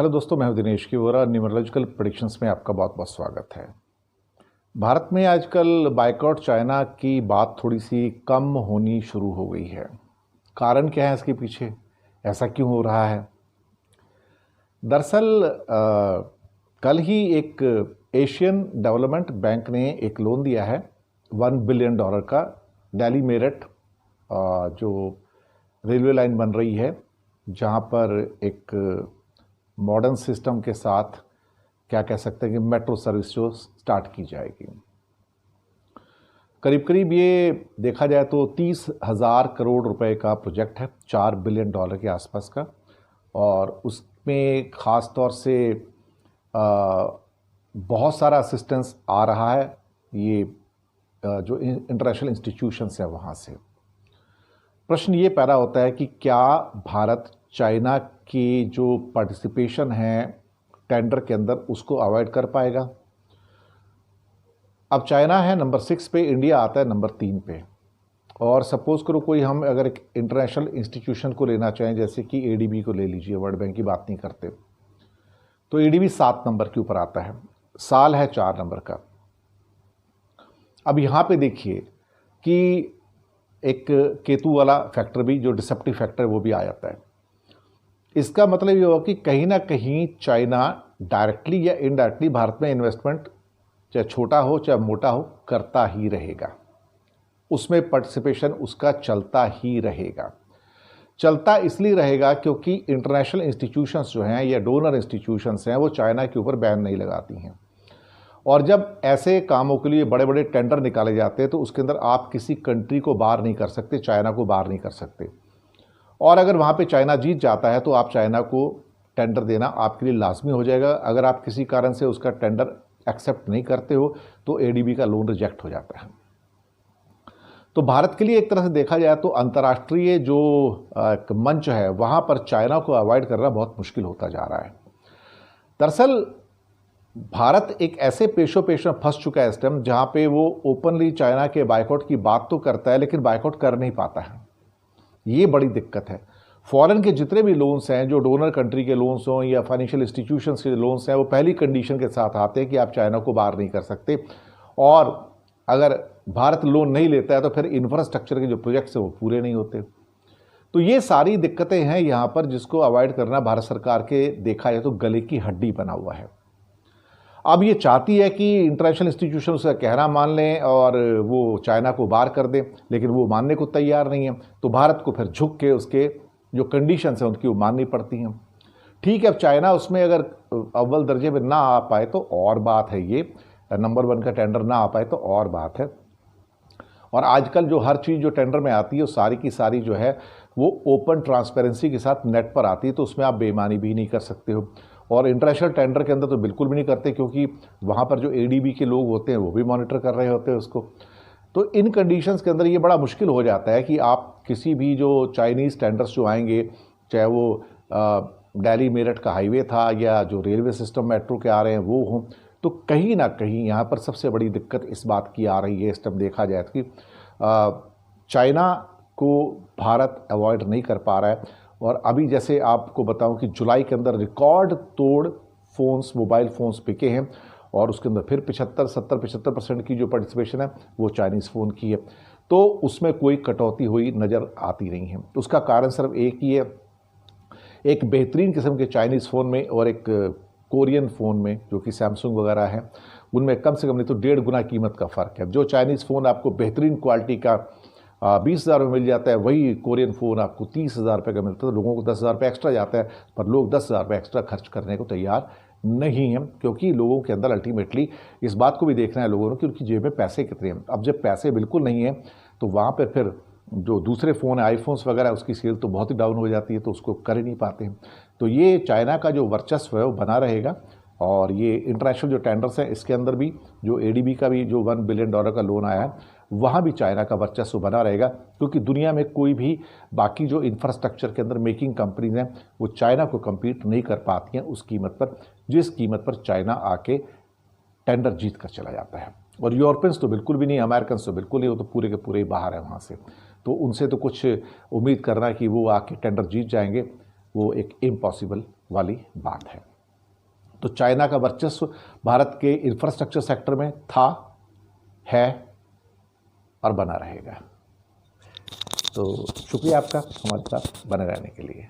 Hello दोस्तों, मैं हूं दिनेश की वोरा। न्यूमरोलॉजिकल प्रेडिक्शंस में आपका बहुत बहुत स्वागत है। भारत में आजकल बायकॉट चाइना की बात थोड़ी सी कम होनी शुरू हो गई है। कारण क्या है इसके पीछे, ऐसा क्यों हो रहा है? दरअसल कल ही एक एशियन डेवलपमेंट बैंक ने एक लोन दिया है $1 बिलियन का। दिल्ली मेरठ जो रेलवे लाइन बन रही है, जहां पर एक मॉडर्न सिस्टम के साथ क्या कह सकते हैं कि मेट्रो सर्विस जो स्टार्ट की जाएगी। करीब करीब ये देखा जाए तो 30,000 करोड़ रुपए का प्रोजेक्ट है, $4 बिलियन के आसपास का। और उसमें ख़ास तौर से बहुत सारा असिस्टेंस आ रहा है, ये जो इंटरनेशनल इंस्टीट्यूशंस हैं वहाँ से। प्रश्न ये पैदा होता है कि क्या भारत चाइना की जो पार्टिसिपेशन है टेंडर के अंदर उसको अवॉइड कर पाएगा? अब चाइना है नंबर 6 पे, इंडिया आता है नंबर 3 पे। और सपोज करो कोई हम अगर एक इंटरनेशनल इंस्टीट्यूशन को लेना चाहें, जैसे कि एडीबी को ले लीजिए, वर्ल्ड बैंक की बात नहीं करते, तो एडीबी 7 नंबर के ऊपर आता है, साल है 4 नंबर का। अब यहाँ पे देखिए कि एक केतु वाला फैक्टर भी, जो डिसेप्टिव फैक्टर है, वो भी आ जाता है। इसका मतलब ये होगा कि कहीं ना कहीं चाइना डायरेक्टली या इनडायरेक्टली भारत में इन्वेस्टमेंट, चाहे छोटा हो चाहे मोटा हो, करता ही रहेगा। उसमें पार्टिसिपेशन उसका चलता ही रहेगा। चलता इसलिए रहेगा क्योंकि इंटरनेशनल इंस्टीट्यूशंस जो हैं या डोनर इंस्टीट्यूशंस हैं, वो चाइना के ऊपर बैन नहीं लगाती हैं। और जब ऐसे कामों के लिए बड़े बड़े टेंडर निकाले जाते हैं तो उसके अंदर आप किसी कंट्री को बाहर नहीं कर सकते, चाइना को बाहर नहीं कर सकते। और अगर वहाँ पे चाइना जीत जाता है तो आप चाइना को टेंडर देना आपके लिए लाजमी हो जाएगा। अगर आप किसी कारण से उसका टेंडर एक्सेप्ट नहीं करते हो तो एडीबी का लोन रिजेक्ट हो जाता है। तो भारत के लिए एक तरह से देखा जाए तो अंतर्राष्ट्रीय जो मंच है वहाँ पर चाइना को अवॉइड करना बहुत मुश्किल होता जा रहा है। दरअसल भारत एक ऐसे पेशो पेश में फंस चुका है इस टाइम, जहाँ पे वो ओपनली चाइना के बायकॉट की बात तो करता है लेकिन बायकॉट कर नहीं पाता है। ये बड़ी दिक्कत है। फॉरेन के जितने भी लोन्स हैं, जो डोनर कंट्री के लोन्स हों या फाइनेंशियल इंस्टीट्यूशंस के लोन्स हैं, वो पहली कंडीशन के साथ आते हैं कि आप चाइना को बाहर नहीं कर सकते। और अगर भारत लोन नहीं लेता है तो फिर इंफ्रास्ट्रक्चर के जो प्रोजेक्ट्स हैं वो पूरे नहीं होते। तो ये सारी दिक्कतें हैं यहाँ पर, जिसको अवॉइड करना भारत सरकार के देखा जाए तो गले की हड्डी बना हुआ है। अब ये चाहती है कि इंटरनेशनल इंस्टीट्यूशन उसका कहना मान लें और वो चाइना को बाहर कर दें, लेकिन वो मानने को तैयार नहीं है। तो भारत को फिर झुक के उसके जो कंडीशंस हैं उनकी वो माननी पड़ती हैं। ठीक है, अब चाइना उसमें अगर अव्वल दर्जे में ना आ पाए तो और बात है, ये नंबर 1 का टेंडर ना आ पाए तो और बात है। और आजकल जो हर चीज़ जो टेंडर में आती है वो सारी की सारी जो है वो ओपन ट्रांसपेरेंसी के साथ नेट पर आती है, तो उसमें आप बेईमानी भी नहीं कर सकते हो। और इंटरनेशनल टेंडर के अंदर तो बिल्कुल भी नहीं करते, क्योंकि वहाँ पर जो एडीबी के लोग होते हैं वो भी मॉनिटर कर रहे होते हैं उसको। तो इन कंडीशंस के अंदर ये बड़ा मुश्किल हो जाता है कि आप किसी भी जो चाइनीज़ टेंडर्स जो आएंगे, चाहे वो दिल्ली मेरठ का हाईवे था या जो रेलवे सिस्टम मेट्रो के आ रहे हैं वो हों, तो कहीं ना कहीं यहाँ पर सबसे बड़ी दिक्कत इस बात की आ रही है इस टाइम देखा जाए कि चाइना को भारत अवॉइड नहीं कर पा रहा है। और अभी जैसे आपको बताऊं कि जुलाई के अंदर रिकॉर्ड तोड़ फ़ोन्स, मोबाइल फ़ोन्स बिके हैं, और उसके अंदर फिर 75% की जो पार्टिसिपेशन है वो चाइनीज़ फ़ोन की है। तो उसमें कोई कटौती हुई नज़र आती नहीं है। उसका कारण सिर्फ एक ही है, एक बेहतरीन किस्म के चाइनीज़ फ़ोन में और एक कोरियन फ़ोन में जो कि सैमसंग वगैरह है, उनमें कम से कम नहीं तो 1.5 गुना कीमत का फ़र्क है। जो चाइनीज़ फ़ोन आपको बेहतरीन क्वालिटी का 20,000 में मिल जाता है, वही कोरियन फ़ोन आपको 30,000 रुपये का मिलता है। तो लोगों को 10,000 रुपये एक्स्ट्रा जाता है, पर लोग 10,000 रुपये एक्स्ट्रा खर्च करने को तैयार नहीं है, क्योंकि लोगों के अंदर अल्टीमेटली इस बात को भी देखना है लोगों ने कि उनकी जेब में पैसे कितने हैं। अब जब पैसे बिल्कुल नहीं हैं तो वहाँ पर फिर जो दूसरे फ़ोन है, आईफोन्स वगैरह, उसकी सेल तो बहुत ही डाउन हो जाती है, तो उसको कर ही नहीं पाते हैं। तो ये चाइना का जो वर्चस्व है वो बना रहेगा। और ये इंटरनेशनल जो टेंडर्स हैं इसके अंदर भी जो एडीबी का भी जो $1 बिलियन का लोन आया है, वहाँ भी चाइना का वर्चस्व बना रहेगा, क्योंकि दुनिया में कोई भी बाकी जो इंफ्रास्ट्रक्चर के अंदर मेकिंग कंपनीज हैं वो चाइना को कम्पीट नहीं कर पाती हैं उस कीमत पर, जिस कीमत पर चाइना आके टेंडर जीत कर चला जाता है। और यूरोपियंस तो बिल्कुल भी नहीं, अमेरिकन तो बिल्कुल नहीं, वो तो पूरे के पूरे ही बाहर है वहाँ से। तो उनसे तो कुछ उम्मीद करना कि वो आके टेंडर जीत जाएंगे, वो एक इम्पॉसिबल वाली बात है। तो चाइना का वर्चस्व भारत के इंफ्रास्ट्रक्चर सेक्टर में था, है और बना रहेगा। तो शुक्रिया आपका हमारे साथ बने रहने के लिए।